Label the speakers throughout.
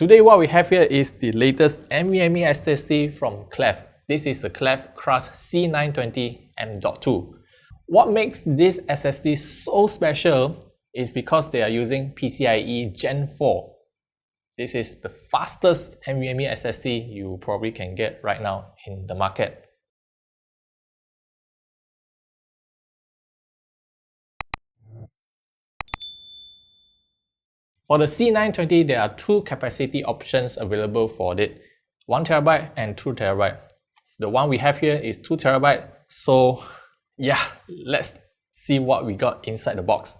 Speaker 1: Today what we have here is the latest NVMe SSD from KLEVV. This is the KLEVV CRAS C920 M.2. What makes this SSD so special is because they are using PCIe Gen 4. This is the fastest NVMe SSD you probably can get right now in the market. For the C920, there are two capacity options available for it, 1TB and 2TB. The one we have here is 2TB, so yeah, let's see what we got inside the box.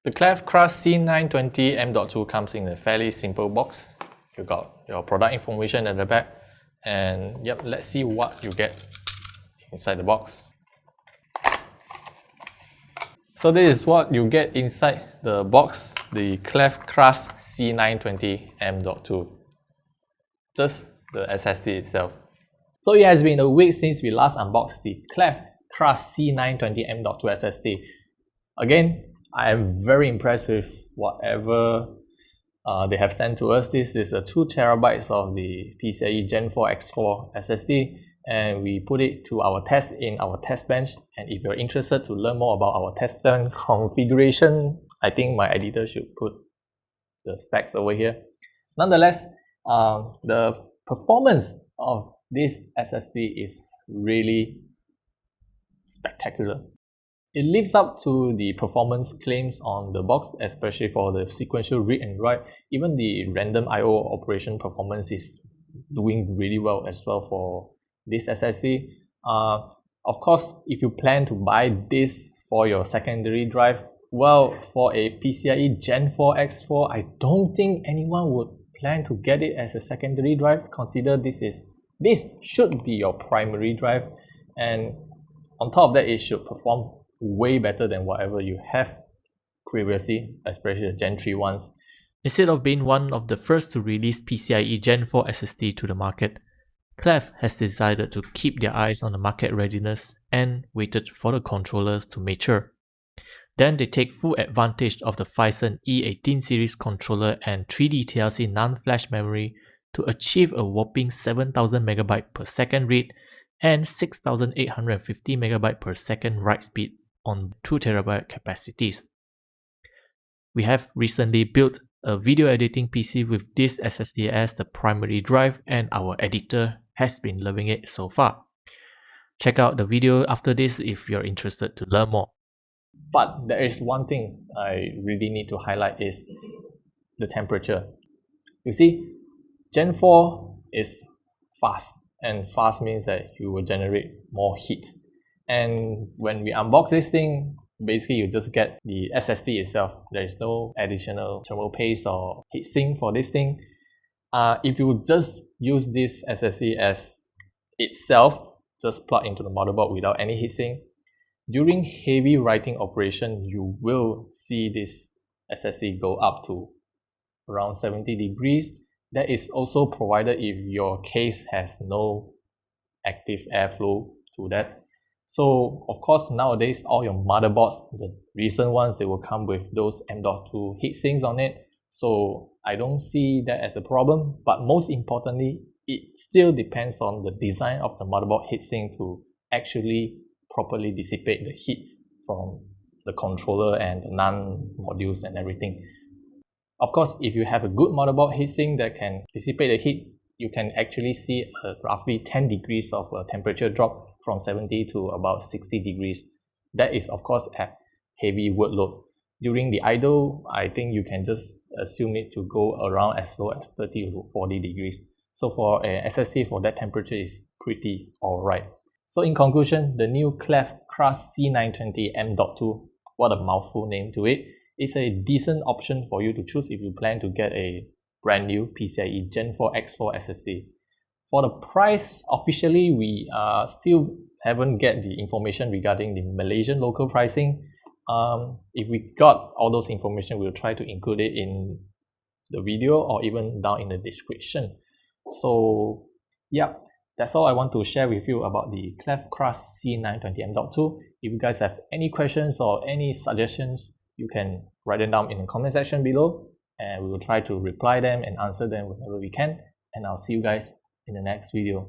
Speaker 1: The KLEVV CRAS C920 M.2 comes in a fairly simple box. You got your product information at the back, and yep, let's see what you get inside the box. So this is what you get inside the box, the KLEVV CRAS C920 M.2. Just the SSD itself. So it has been a week since we last unboxed the KLEVV CRAS C920 M.2 SSD. Again, I am very impressed with whatever they have sent to us. This is a 2TB of the PCIe Gen4x4 SSD, and we put it to our test in our test bench. And if you're interested to learn more about our test bench configuration, I think my editor should put the specs over here. Nonetheless, the performance of this SSD is really spectacular. It lives up to the performance claims on the box, especially for the sequential read and write. Even the random I/O operation performance is doing really well as well for this SSD. Of course, if you plan to buy this for your secondary drive, well, for a PCIe Gen4x4, I don't think anyone would plan to get it as a secondary drive. Consider this should be your primary drive, and on top of that, it should perform way better than whatever you have previously, especially the Gen 3 ones.
Speaker 2: Instead of being one of the first to release PCIe Gen 4 SSD to the market, KLEVV has decided to keep their eyes on the market readiness and waited for the controllers to mature. Then they take full advantage of the Phison E18 series controller and 3D TLC NAND flash memory to achieve a whopping 7000 MB per second read and 6850 MB per second write speed on 2TB capacities. We have recently built a video editing PC with this SSD as the primary drive, and our editor has been loving it so far. Check out the video after this if you're interested to learn more.
Speaker 1: But there is one thing I really need to highlight is the temperature. You see, Gen 4 is fast, and fast means that you will generate more heat. And when we unbox this thing, basically you just get the SSD itself. There is no additional thermal paste or heatsink for this thing. If you just use this SSD as itself, just plug into the motherboard without any heatsink, during heavy writing operation, you will see this SSD go up to around 70 degrees. That is also provided if your case has no active airflow to that. So of course, nowadays all your motherboards, the recent ones, they will come with those M.2 heatsinks on it. So I don't see that as a problem, but most importantly, it still depends on the design of the motherboard heatsink to actually properly dissipate the heat from the controller and the NAND modules and everything. Of course, if you have a good motherboard heatsink that can dissipate the heat, you can actually see a roughly 10 degrees of a temperature drop from 70 to about 60 degrees. That is of course at heavy workload. During the idle, I think you can just assume it to go around as low as 30 to 40 degrees. So for a SSD, for that temperature is pretty alright. So in conclusion, the new KLEVV CRAS C920 M.2, what a mouthful name to it, is a decent option for you to choose if you plan to get a brand new PCIe Gen4x4 SSD. For the price, officially we still haven't get the information regarding the Malaysian local pricing. If we got all those information, we'll try to include it in the video or even down in the description. So yeah, that's all I want to share with you about the KLEVV CRAS C920 M.2. If you guys have any questions or any suggestions, you can write them down in the comment section below. and we will try to reply them and answer them whenever we can, and I'll see you guys in the next video.